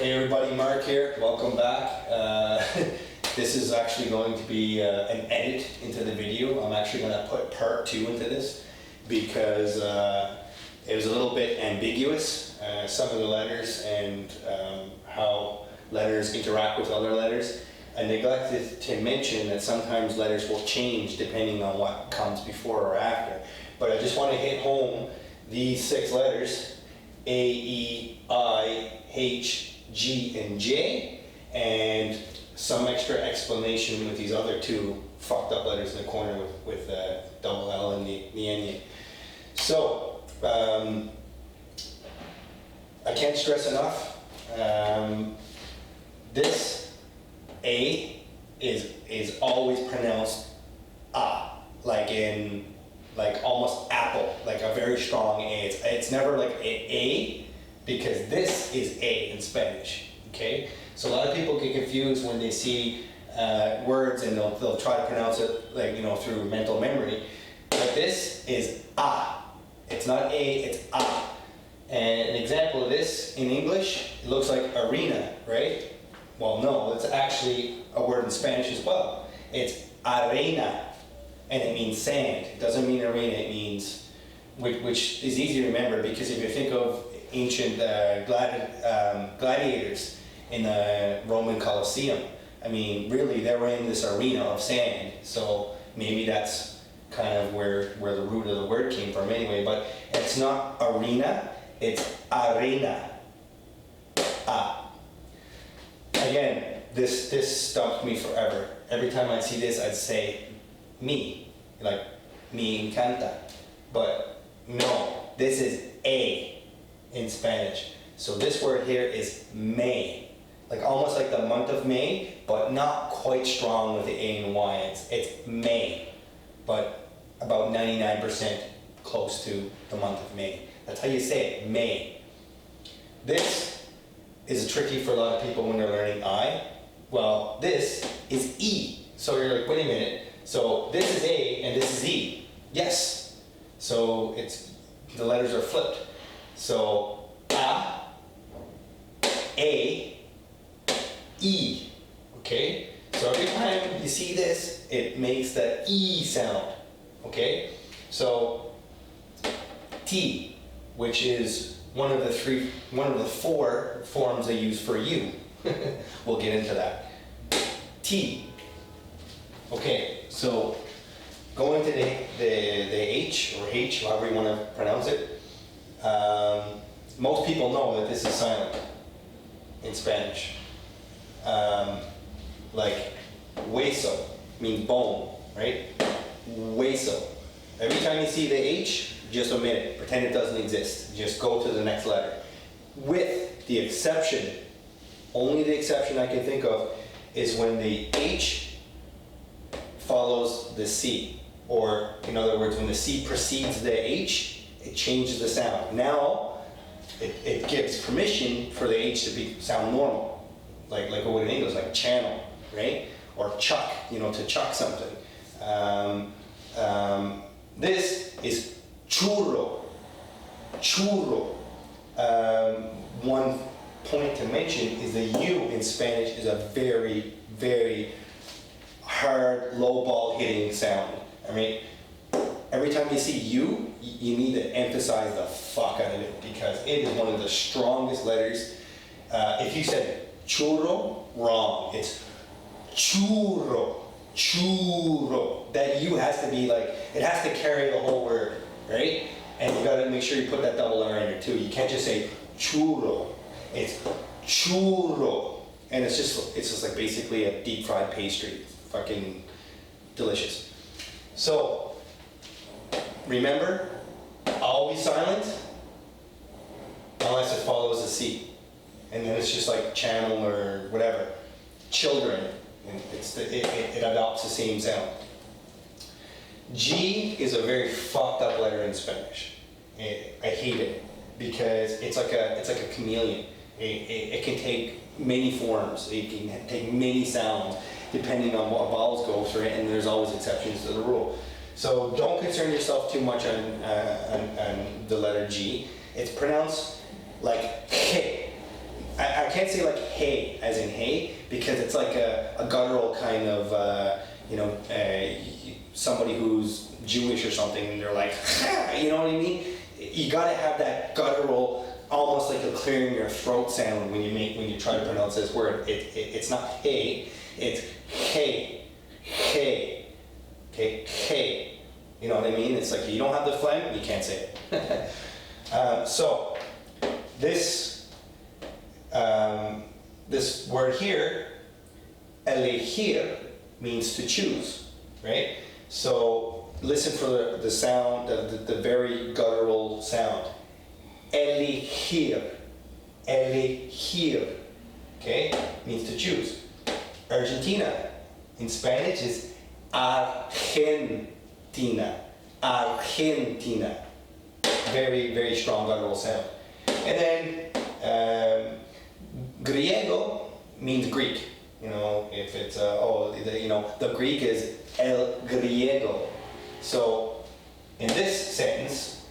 Hey everybody, Mark here. Welcome back. This is actually going to be an edit into the video. I'm actually going to put part 2 into this because it was a little bit ambiguous, some of the letters and how letters interact with other letters. I neglected to mention that sometimes letters will change depending on what comes before or after. But I just want to hit home these 6 letters, A, E, I, H, G, and J, and some extra explanation with these other 2 fucked up letters in the corner with double L and the N. So, I can't stress enough, this A is always pronounced like almost apple, like a very strong A. It's never like A because this is A in Spanish, okay? So a lot of people get confused when they see words and they'll try to pronounce it like, you know, through mental memory. But this is A. It's not A, it's A. And an example of this in English, it looks like arena, right? Well, no, it's actually a word in Spanish as well. It's arena, and it means sand. It doesn't mean arena, it means, which is easy to remember because if you think of ancient gladiators in the Roman Colosseum, I mean, really, they were in this arena of sand, so maybe that's kind of where the root of the word came from anyway, but it's not arena, it's arena. Again, this stumped me forever. Every time I'd see this, I'd say, me, like, me encanta. But no, this is A in Spanish. So this word here is May, like almost like the month of May, but not quite strong with the A and Y. It's May, but about 99% close to the month of May. That's how you say it, May. This is tricky for a lot of people when they're learning I. Well, this is E. So you're like, wait a minute. So this is A and this is E. Yes. So the letters are flipped. So A, E. Okay? So every time you see this, it makes the E sound. Okay? So T, which is one of the 4 forms they use for you. We'll get into that. T. Okay, so going to the H, or H, however you want to pronounce it, most people know that this is silent in Spanish. Like hueso means bone, right? Hueso. Every time you see the H, just omit it. Pretend it doesn't exist. Just go to the next letter. With the exception, only the exception I can think of is when the H follows the C. Or, in other words, when the C precedes the H, it changes the sound. Now, it gives permission for the H to sound normal. Like it would in English, like channel, right? Or chuck, to chuck something. This is churro. Churro. One point to mention is the U in Spanish is a very, very hard, low ball hitting sound. I mean, every time you see U, you need to emphasize the fuck out of it because it is one of the strongest letters. If you said churro, wrong. It's churro. Churro. That U has to be like, it has to carry the whole word, right? And you gotta make sure you put that double R in there too. You can't just say churro. It's churro. And it's just like basically a deep fried pastry. It's fucking delicious. So, remember, always silent unless it follows a C. And then it's just like channel or whatever. Children. And it adopts the same sound. G is a very fucked up letter in Spanish. I hate it because it's like a chameleon. It can take many forms. It can take many sounds depending on what vowels go through it, and there's always exceptions to the rule. So don't concern yourself too much on the letter G. It's pronounced like G. I can't say like hey, as in hey, because it's like a guttural kind of, somebody who's Jewish or something, and they're like, you know what I mean? You gotta have that guttural, almost like a clearing your throat sound when you try to pronounce this word. It's not hey, it's hey, hey, okay, hey. You know what I mean? It's like you don't have the phlegm, you can't say it. So this word here, elegir, means to choose, right? So listen for the sound, the very guttural sound. Elegir, elegir, okay, means to choose. Argentina, in Spanish, is Argentina, Argentina. Very, very strong guttural sound. And then Griego means Greek. You know, if it's the Greek is el griego. So in this sentence,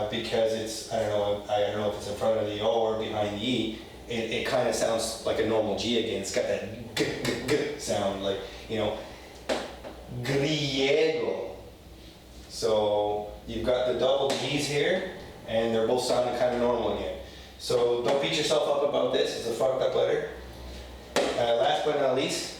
because it's I don't know if it's in front of the O or behind the E, it kind of sounds like a normal G again. It's got that g g g sound, like griego. So you've got the double G's here, and they're both sounding kind of normal again. So don't beat yourself up about this. It's a fucked up letter. Last but not least,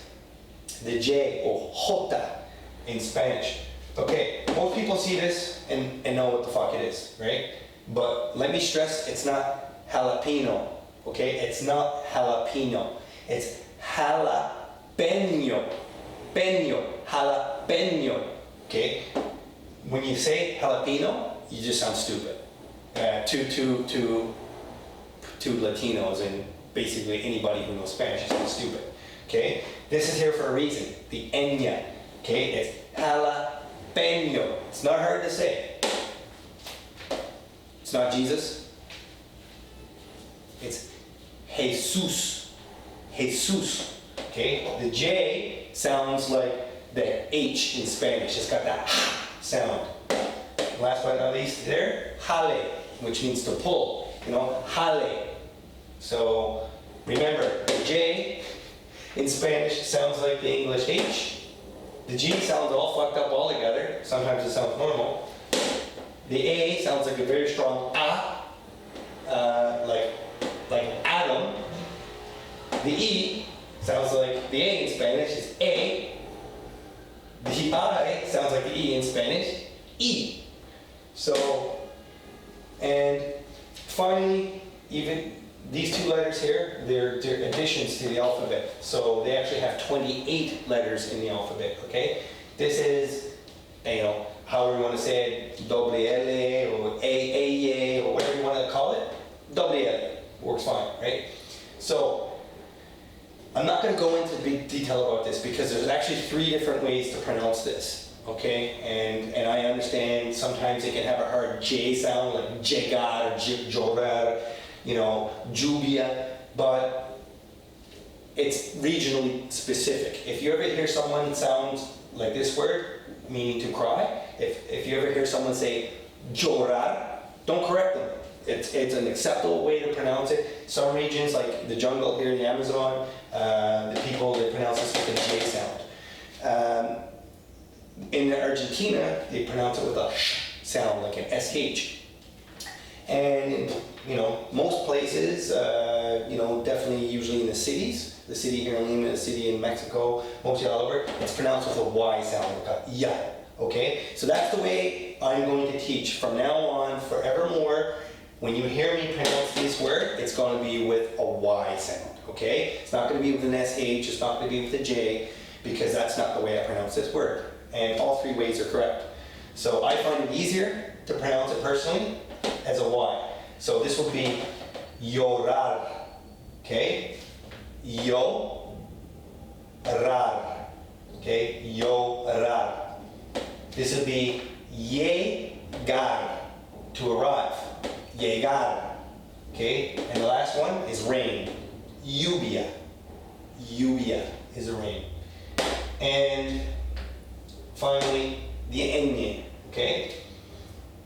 the J, or jota, in Spanish. Okay, most people see this and know what the fuck it is, right? But let me stress, it's not jalapeno, okay? It's not jalapeno. It's jalapeno. Jalapeno, okay? When you say jalapeno, you just sound stupid. To Latinos and basically anybody who knows Spanish sounds stupid. Okay? This is here for a reason. The enya. Okay? It's jalapeno. It's not hard to say. It's not Jesus. It's Jesus. Jesus. Okay? The J sounds like the H in Spanish. It's got that sound. Last but not least there, jale, which means to pull. Jale. So remember, the J in Spanish sounds like the English H. The G sounds all fucked up all together. Sometimes it sounds normal. The A sounds like a very strong A, like Adam. The E sounds like the A in Spanish is A. The I sounds like the E in Spanish, E. So, and finally, even these two letters here, they're additions to the alphabet. So they actually have 28 letters in the alphabet, okay? This is, however you want to say it, double L or A or whatever you want to call it, double L works fine, right? So I'm not going to go into big detail about this because there's actually 3 different ways to pronounce this, okay? And I understand sometimes it can have a hard J sound, like llegar, llorar, lluvia, but it's regionally specific. If you ever hear someone sound like this word, meaning to cry, if you ever hear someone say llorar, don't correct them. It's an acceptable way to pronounce it. Some regions, like the jungle here in the Amazon, the people, they pronounce this with a J sound. In Argentina, they pronounce it with a sh sound, like an SH. And most places, definitely usually in the cities, the city here in Lima, the city in Mexico, mostly all over, it's pronounced with a Y sound, like a ya, okay? So that's the way I'm going to teach from now on, forevermore. When you hear me pronounce this word, it's going to be with a Y sound, okay? It's not going to be with an SH, it's not going to be with a J, because that's not the way I pronounce this word. And all 3 ways are correct. So I find it easier to pronounce it personally as a Y. So this will be llorar, okay? Llorar, okay? Llorar. This would be llegar, to arrive. Llegar, okay? And the last one is rain. Lluvia. Lluvia is a rain. And finally, the ñ, okay?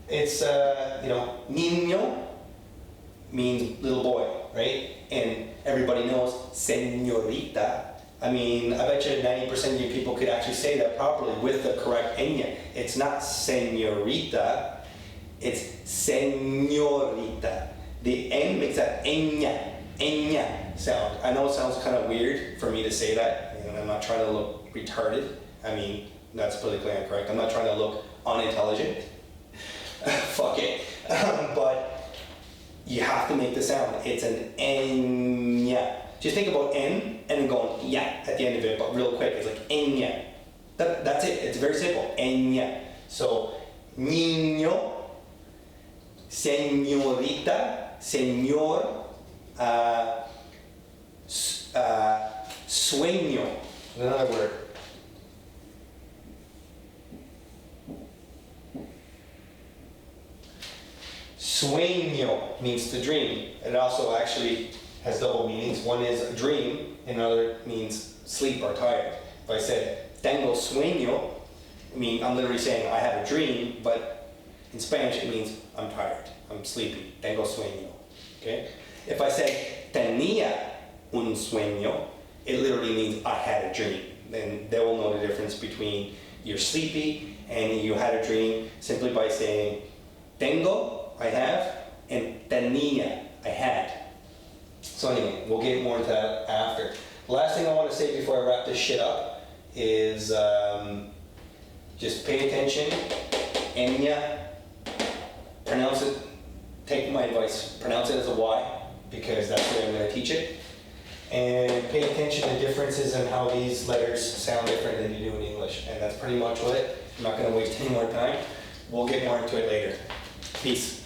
It's, niño, means little boy, right? And everybody knows señorita. I mean, I bet you 90% of you people could actually say that properly with the correct ñ. It's not señorita, it's señorita. The N makes that ñ sound. I know it sounds kind of weird for me to say that, and I'm not trying to look retarded. I mean, that's politically incorrect. I'm not trying to look unintelligent. Fuck it. But you have to make the sound. It's an ñ. Just think about N and then going ya at the end of it, but real quick. It's like ñ. That's it. It's very simple. Ñ. So, niño, señorita, señor, sueño. Another word. Sueño means to dream. It also actually has double meanings. One is a dream, and another means sleep or tired. If I said tengo sueño, I mean I'm literally saying I have a dream, but in Spanish it means I'm tired, I'm sleepy. Tengo sueño. Okay? If I say tenía un sueño, it literally means I had a dream. Then they will know the difference between you're sleepy and you had a dream simply by saying tengo, I have, and tenía, I had. So anyway, we'll get more into that after. The last thing I want to say before I wrap this shit up is just pay attention. Enya, pronounce it, take my advice, pronounce it as a Y, because that's the way I'm going to teach it. And pay attention to differences in how these letters sound different than you do in English. And that's pretty much what it. I'm not going to waste any more time. We'll get more into it later. Peace.